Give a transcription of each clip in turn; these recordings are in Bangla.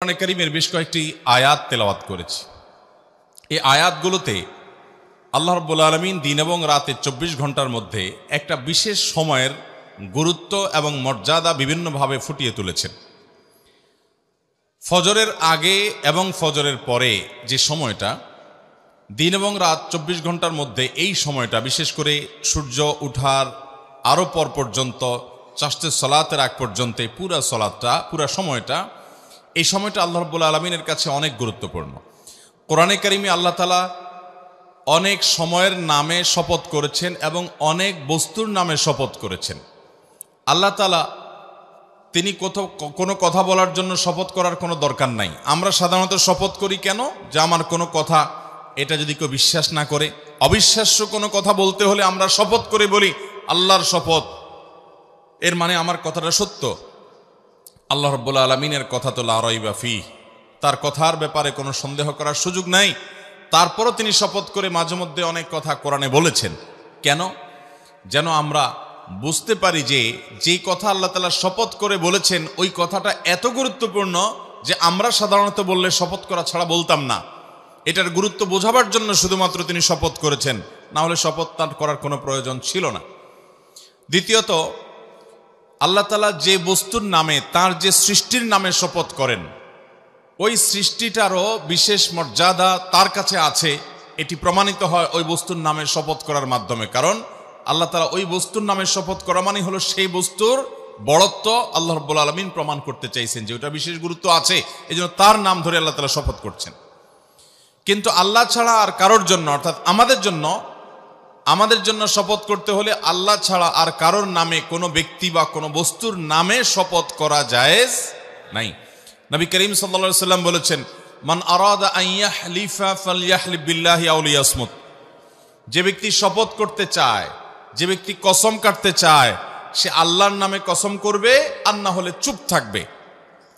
কোরআনে কারীমের বেশ কয়েকটি আয়াত তেলাওয়াত করেছি। এই আয়াতগুলোতে আল্লাহ রাব্বুল আলামিন দিন এবং রাতে 24 ঘন্টার মধ্যে একটা বিশেষ সময়ের গুরুত্ব এবং মর্যাদা বিভিন্নভাবে ফুটিয়ে তুলেছেন। ফজরের আগে এবং ফজরের পরে যে সময়টা, দিন এবং রাত 24 ঘন্টার মধ্যে এই সময়টা, বিশেষ করে সূর্য উঠার আরও পর পর্যন্ত চাষতের সলাতের আগ পর্যন্ত পুরা সলাতটা, পুরা সময়টা, এই সময়টা আল্লাহ রাব্বুল আলামিনের কাছে অনেক গুরুত্বপূর্ণ। কোরআনে কারীমে আল্লাহ তাআলা অনেক সময়ের নামে শপথ করেছেন এবং অনেক বস্তুর নামে শপথ করেছেন। আল্লাহ তাআলা তিনি কোনো কথা বলার জন্য শপথ করার কোনো দরকার নাই। আমরা সাধারণত শপথ করি কেন? যে আমার কোনো কথা এটা যদি কেউ বিশ্বাস না করে, অবিশ্বাস্য কোনো কথা বলতে হলে আমরা শপথ করে বলি আল্লাহর শপথ, এর মানে আমার কথাটা সত্য। আল্লাহ রাব্বুল আলামিনের কথা তো লা রাইবা ফিহ, তার কথার ব্যাপারে কোনো সন্দেহ করার সুযোগ নাই। তারপরও তিনি শপথ করে মাঝে মধ্যে অনেক কথা কোরআনে বলেছেন। কেন? যেন আমরা বুঝতে পারি যে যেই কথা আল্লাহ তাআলা শপথ করে বলেছেন ওই কথাটা এত গুরুত্বপূর্ণ যে আমরা সাধারণত বললে শপথ করা ছাড়া বলতাম না। এটার গুরুত্ব বোঝাবার জন্য শুধুমাত্র তিনি শপথ করেছেন, না হলে শপথ তার করার কোনো প্রয়োজন ছিল না। দ্বিতীয়ত, আল্লাহ তাআলা যে বস্তুর নামে, তার যে সৃষ্টির নামে শপথ করেন, ওই সৃষ্টিটারও বিশেষ মর্যাদা তার কাছে আছে। এটি প্রমাণিত হয় ওই বস্তুর নামে শপথ করার মাধ্যমে। কারণ আল্লাহ তাআলা ওই বস্তুর নামে শপথ করা মানে হলো সেই বস্তুর বড়ত্ব আল্লাহ রাব্বুল আলামিন প্রমাণ করতে চাইছেন যে ওটা বিশেষ গুরুত্ব আছে, এজন্য তার নাম ধরে আল্লাহ তাআলা শপথ করছেন। কিন্তু আল্লাহ ছাড়া আর কারোর জন্য, অর্থাৎ আমাদের জন্য শপথ করতে হলে আল্লাহ ছাড়া আর কারোর নামে, কোনো ব্যক্তি বা কোনো বস্তুর নামে শপথ করা জায়েজ নাই। নবী করিম সাল্লাল্লাহু আলাইহি ওয়াসাল্লাম বলেছেন, মান আরাদা আন ইয়াহলিফা ফালইয়াহলিফ বিল্লাহি আও লিয়াসমুত। যে ব্যক্তি শপথ করতে চায়, যে ব্যক্তি কসম কাটতে চায়, সে আল্লাহর নামে কসম করবে, আর না হলে চুপ থাকবে।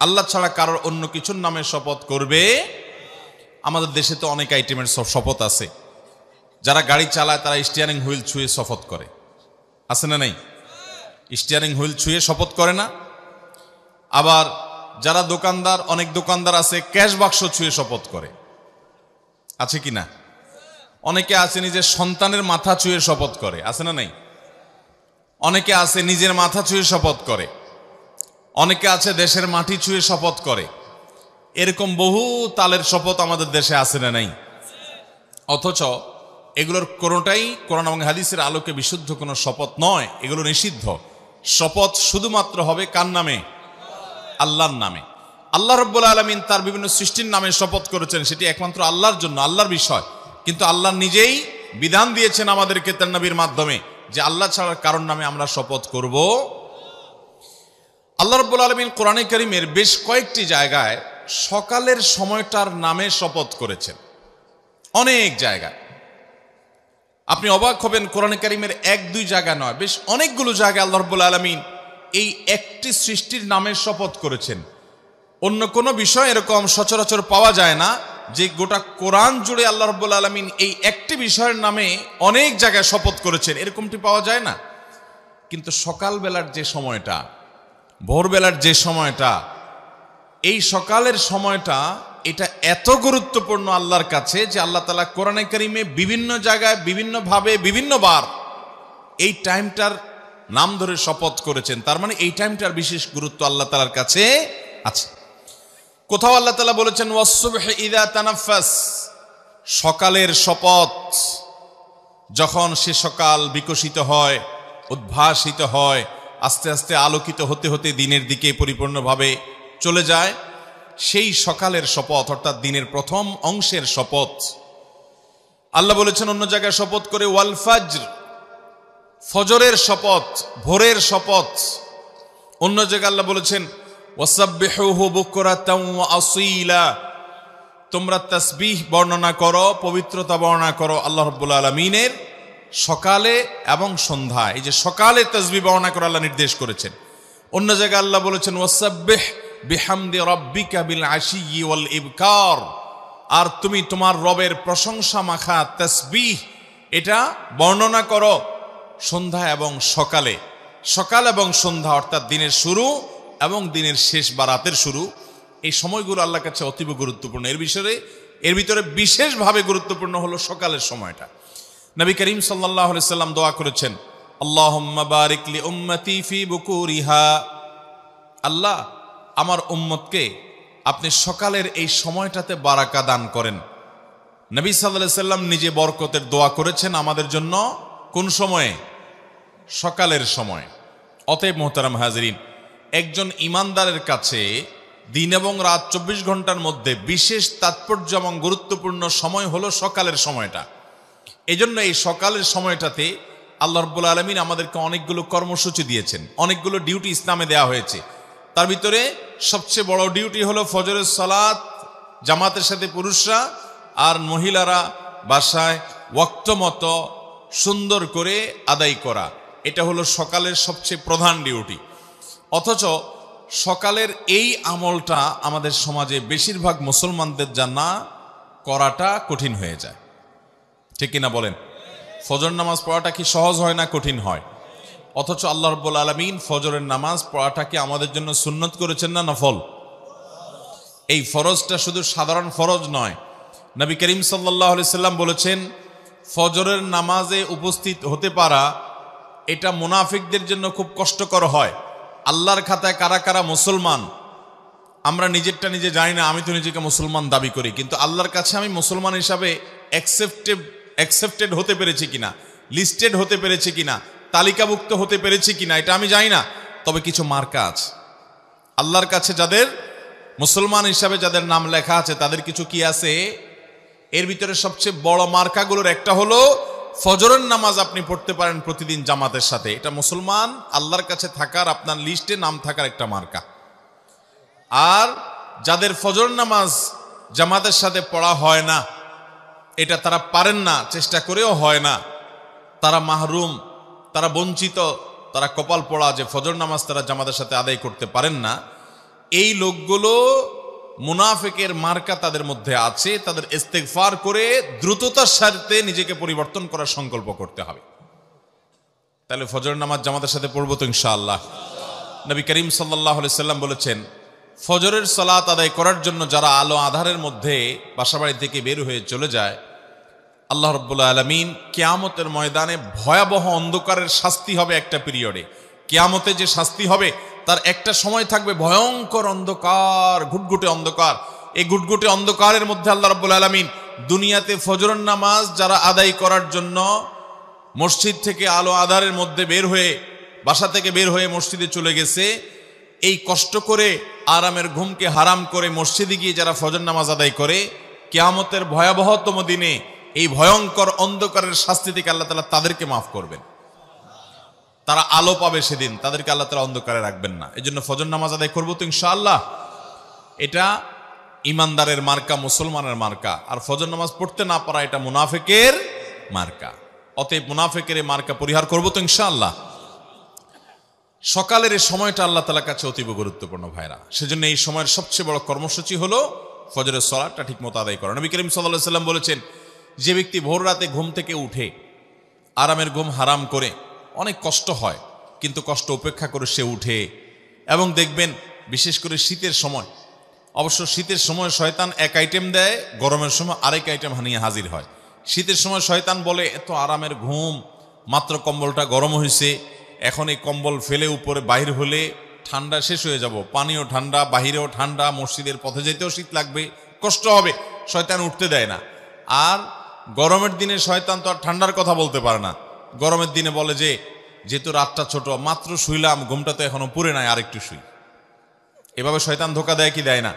আল্লাহ ছাড়া কারোর অন্য কিছুর নামে শপথ করবে। আমাদের দেশে তো অনেক আইটেমের শপথ আছে। যারা গাড়ি চালায় তারা স্টিয়ারিং হুইল ছুঁয়ে শপথ করে, আছে না নাই? স্টিয়ারিং হুইল ছুঁয়ে শপথ করে না? আবার যারা দোকানদার, অনেক দোকানদার আছে ক্যাশ বাক্স ছুঁয়ে শপথ করে, আছে কি না? অনেকে আছে নিজের সন্তানের মাথা ছুঁয়ে শপথ করে, আছে না নাই? অনেকে আছে নিজের মাথা ছুঁয়ে শপথ করে, অনেকে আছে দেশের মাটি ছুঁয়ে শপথ করে। এরকম বহু তালের শপথ আমাদের দেশে আছে না নাই? অথচ এগুলোর কোনোটাই কোরআন এবং হাদিসের আলোকে বিশুদ্ধ কোনো শপথ নয়, এগুলো নিষিদ্ধ। শপথ শুধুমাত্র হবে কার নামে? আল্লাহর নামে। আল্লাহ রাব্বুল আলামিন তার বিভিন্ন সৃষ্টির নামে শপথ করেছেন, সেটি একমাত্র আল্লাহর জন্য, আল্লাহর বিষয়। কিন্তু আল্লাহ নিজেই বিধান দিয়েছেন আমাদেরকে তার নবীর মাধ্যমে যে আল্লাহ ছাড়া কারোর নামে আমরা শপথ করব। আল্লাহ রাব্বুল আলামিন কোরআনে কারীমের বেশ কয়েকটি জায়গায় সকালের সময়টার নামে শপথ করেছেন, অনেক জায়গায়। আপনি অবাক হবেন, কোরআনে কারীমের এক দুই জায়গা নয়, বেশ অনেকগুলো জায়গায় আল্লাহ রাব্বুল আলামিন এই একটি সৃষ্টির নামে শপথ করেছেন। অন্য কোনো বিষয় এরকম সচরাচর পাওয়া যায় না যে গোটা কোরআন জুড়ে আল্লাহ রাব্বুল আলামিন এই একটি বিষয়ের নামে অনেক জায়গায় শপথ করেছেন, এরকমটি পাওয়া যায় না। কিন্তু সকালবেলার যে সময়টা, ভোরবেলার যে সময়টা, এই সকালের সময়টা, এটা এত গুরুত্বপূর্ণ আল্লাহর কাছে যে আল্লাহ তাআলা কোরআনে কারীমে বিভিন্ন জায়গায়, বিভিন্নভাবে, বিভিন্নবার এই টাইমটার নাম ধরে শপথ করেছেন। তার মানে এই টাইমটার বিশেষ গুরুত্ব আল্লাহ তাআলার কাছে আছে। কোথাও আল্লাহ তাআলা বলেছেন ওয়াস-সুবহি ইযা তানাফাস, সকালের শপথ, যখন সে সকাল বিকশিত হয়, উদ্ভাসিত হয়, আস্তে আস্তে আলোকিত হতে হতে দিনের দিকে পরিপূর্ণভাবে চলে যায়, সেই সকালের শপথ, অর্থাৎ দিনের প্রথম অংশের শপথ। আল্লাহ বলেছেন অন্য জায়গায় শপথ করে ওয়াল ফাজর, ফজরের শপথ, ভোরের শপথ। অন্য জায়গায় আল্লাহ বলেছেন ওয়াসাব্বিহুহু বুকরাতাও ওয়া আসীলা, তোমরা তাসবিহ বর্ণনা করো, পবিত্রতা বর্ণনা করো আল্লাহ রাব্বুল আলামিনের সকালে এবং সন্ধ্যায়। এই যে সকালে তাসবিহ বর্ণনা করা আল্লাহ নির্দেশ করেছেন। অন্য জায়গায় আল্লাহ বলেছেন ওয়াসাব্বিহ বিহামদি রাব্বিকা বিল আশিয়্যি ওয়াল ইবকার, আর তুমি তোমার রবের প্রশংসা মাখা তাসবিহ এটা বর্ণনা করো সন্ধ্যা এবং সকালে। সকাল এবং সন্ধ্যা অর্থাৎ দিনের শুরু এবং দিনের শেষ বা রাতের শুরু, এই সময়গুলো আল্লাহর কাছে অতীব গুরুত্বপূর্ণ। এর ভিতরে বিশেষভাবে গুরুত্বপূর্ণ হলো সকালের সময়টা। নবী করিম সাল্লাল্লাহু আলাইহি সাল্লাম দোয়া করেছেন, আল্লাহুম্মা বারিক লি উম্মতি ফি বুকুরিহা, আল্লাহ আমার উম্মতকে আপনি সকালের এই সময়টাতে বারাকা দান করেন। নবী সাল্লাল্লাহু আলাইহি সাল্লাম নিজে বরকতের দোয়া করেছেন আমাদের জন্য কোন সময়ে? সকালের সময়। অতএব মোহতারাম হাজরিন, একজন ইমানদারের কাছে দিন এবং রাত 24 ঘন্টার মধ্যে বিশেষ তাৎপর্য এবং গুরুত্বপূর্ণ সময় হলো সকালের সময়টা। এজন্য এই সকালের সময়টাতে আল্লাহ রাব্বুল আলামিন আমাদেরকে অনেকগুলো কর্মসূচি দিয়েছেন, অনেকগুলো ডিউটি ইসলামে দেওয়া হয়েছে। তার ভিতরে সবচেয়ে বড় ডিউটি হলো ফজরের সালাত জামাতের সাথে পুরুষরা আর মহিলারা বাসায় ওয়াক্ত মতো সুন্দর করে আদায় করা, এটা হলো সকালের সবচেয়ে প্রধান ডিউটি। অথচ সকালের এই আমলটা আমাদের সমাজে বেশিরভাগ মুসলমানদের জানা করাটা কঠিন হয়ে যায়, ঠিক কিনা বলেন? ফজর নামাজ পড়াটা কি সহজ হয় না কঠিন হয়? অথচ আল্লাহ রাব্বুল আলামিন ফজরের নামাজ পড়াটাকে আমাদের জন্য সুন্নত করেছেন না নফল? এই ফরজটা শুধু সাধারণ ফরজ নয়। নবী করিম সাল্লাল্লাহু আলাইহি সাল্লাম বলেছেন, ফজরের নামাজে উপস্থিত হতে পারা এটা মুনাফিকদের জন্য খুব কষ্টকর হয়। আল্লাহর খাতায় কারা কারা মুসলমান আমরা নিজেরটা নিজে জানি না, আমি তো নিজেকে মুসলমান দাবি করি, কিন্তু আল্লাহর কাছে আমি মুসলমান হিসাবে অ্যাকসেপ্টেড হতে পেরেছি কিনা, লিস্টেড হতে পেরেছি কিনা, তালিকাভুক্ত হতে পেরেছি কিনা এটা আমি জানি না। তবে কিছু মার্কা আছে আল্লাহর কাছে, যাদের মুসলমান হিসাবে যাদের নাম লেখা আছে তাদের কিছু কি আছে। এর ভিতরে সবচেয়ে বড় মার্কাগুলোর একটা হলো ফজরের নামাজ আপনি পড়তে পারেন প্রতিদিন জামাতের সাথে, এটা মুসলমান আল্লাহর কাছে থাকার, আপনার লিস্টে নাম থাকার একটা মার্কা। আর যাদের ফজর নামাজ জামাতের সাথে পড়া হয় না, এটা তারা পারেন না, চেষ্টা করেও হয় না, তারা মাহরুম, তারা বঞ্চিত, তারা কপাল পড়া যে ফজর নামাজ তারা জামাতের সাথে আদায় করতে পারেন না, এই লোকগুলো মুনাফিকের মার্কা তাদের মধ্যে আছে। তাদের ইস্তেগফার করে দ্রুততার সাথে নিজেকে পরিবর্তন করার সংকল্প করতে হবে। তাহলে ফজর নামাজ জামাতের সাথে পড়বো তো ইনশাআল্লাহ। নবী করিম সাল্লাল্লাহু আলাইহি সাল্লাম বলেছেন, ফজরের সালাত আদায় করার জন্য যারা আলো আধারের মধ্যে বাসাবাড়ি থেকে বের হয়ে চলে যায়, আল্লাহ রাব্বুল আলামিন কিয়ামতের ময়দানে ভয়াবহ অন্ধকারের শাস্তি হবে একটা পিরিয়ডে। কিয়ামতে যে শাস্তি হবে তার একটা সময় থাকবে ভয়ঙ্কর অন্ধকার, ঘুটঘুটে অন্ধকার। এই ঘুটঘুটে অন্ধকারের মধ্যে আল্লাহ রাব্বুল আলামিন দুনিয়াতে ফজরের নামাজ যারা আদায় করার জন্য মসজিদ থেকে আলো আধারের মধ্যে বের হয়ে, বাসা থেকে বের হয়ে মসজিদে চলে গেছে, এই কষ্ট করে আরামের ঘুমকে হারাম করে মসজিদে গিয়ে যারা ফজর নামাজ আদায় করে, কিয়ামতের ভয়াবহতম দিনে এই ভয়ঙ্কর অন্ধকারের শাস্তি থেকে আল্লাহ তাআলা তাদেরকে মাফ করবেন। তারা আলো পাবে সেদিন, তাদেরকে আল্লাহ তাআলা অন্ধকারে রাখবেন না। এই জন্য ফজর নামাজ আদায় করবো তো ইনশাআল্লাহ। এটা ইমানদারের মার্কা, মুসলমানের মার্কা। আর ফজর নামাজ পড়তে না পারা এটা মুনাফিকের মার্কা। অতএব মুনাফিকের এই মার্কা পরিহার করবো তো ইনশাআল্লাহ। সকালের এই সময়টা আল্লাহ তাআলার কাছে অতীব গুরুত্বপূর্ণ ভাইরা। সেজন্য এই সময়ের সবচেয়ে বড় কর্মসূচি হলো ফজরের সালাতটা ঠিক মতো আদায় করা। নবী করিম সাল্লাল্লাহু আলাইহি সাল্লাম বলেছেন, যে ব্যক্তি ভোর রাতে ঘুম থেকে উঠে আরামের ঘুম হারাম করে, অনেক কষ্ট হয় কিন্তু কষ্ট উপেক্ষা করে সে উঠে, এবং দেখবেন বিশেষ করে শীতের সময়, অবশ্য শীতের সময় শয়তান এক আইটেম দেয়, গরমের সময় আরেক আইটেম নিয়ে হাজির হয়। শীতের সময় শয়তান বলে, এত আরামের ঘুম, মাত্র কম্বলটা গরম হয়েছে, এখন এই কম্বল ফেলে উপরে বাহির হলে ঠান্ডা শেষ হয়ে যাব, পানিও ঠান্ডা, বাহিরেও ঠান্ডা, মসজিদের পথে যেতেও শীত লাগবে, কষ্ট হবে, শয়তান উঠতে দেয় না। আর গরমের দিনে শয়তান তো আর ঠান্ডার কথা বলতে পারে না, গরমের দিনে বলে যে যেহেতু রাতটা ছোট, মাত্র শুইলাম, ঘুমটা তো এখনো পুরে নাই, আরেকটু শুই। এভাবে শয়তান ধোকা দেয় কি দেয় না?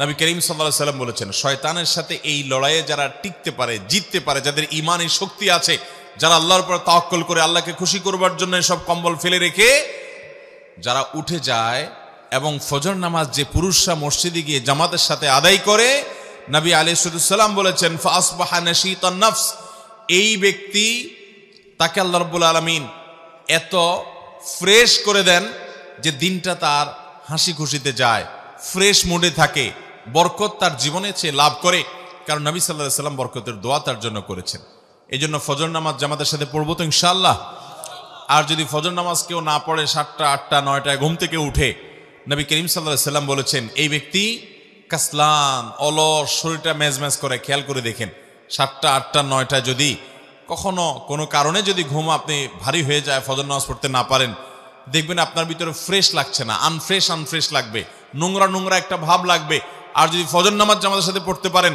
নবী করিম সাল্লাল্লাহু আলাইহি সাল্লাম বলেছেন, শয়তানের সাথে এই লড়াইয়ে যারা টিকতে পারে, জিততে পারে, যাদের ঈমানের শক্তি আছে, যারা আল্লাহর উপর তাওয়াক্কুল করে আল্লাহকে খুশি করবার জন্য সব কম্বল ফেলে রেখে যারা উঠে যায়, এবং ফজর নামাজ যে পুরুষরা মসজিদে গিয়ে জামাতের সাথে আদায় করে, নবী আলাইহিস সালাম বলেছেন, ফাসবাহা নাশীতান নফস, এই ব্যক্তি তাকে আল্লাহ রাব্বুল আলামিন এত ফ্রেশ করে দেন যে দিনটা তার হাসি খুশিতে যায়, ফ্রেশ মুডে থাকে, বরকত তার জীবনে চেয়ে লাভ করে। কারণ নবী সাল্লাল্লাহু আলাইহি সাল্লাম বরকতের দোয়া তার জন্য করেছেন। এই জন্য ফজর নামাজ জামাতের সাথে পড়বো তো ইনশাআল্লাহ। আর যদি ফজর নামাজ কেউ না পড়ে, 7টা 8টা 9টায় ঘুম থেকে উঠে, নবী করিম সাল্লাল্লাহু আলাইহি সাল্লাম বলেছেন, এই ব্যক্তি কাসলান, অলস, শরীরটা মেজমেজ করে। খেয়াল করে দেখেন, 7টা 8টা 9টা যদি কখনো কোনো কারণে যদি ঘুম আপনি ভারী হয়ে যায়, ফজর নামাজ পড়তে না পারেন, দেখবেন আপনার ভিতরে ফ্রেশ লাগছে না, আনফ্রেশ লাগবে, নোংরা নোংরা একটা ভাব লাগবে। আর যদি ফজর নামাজ জামাতের সাথে পড়তে পারেন,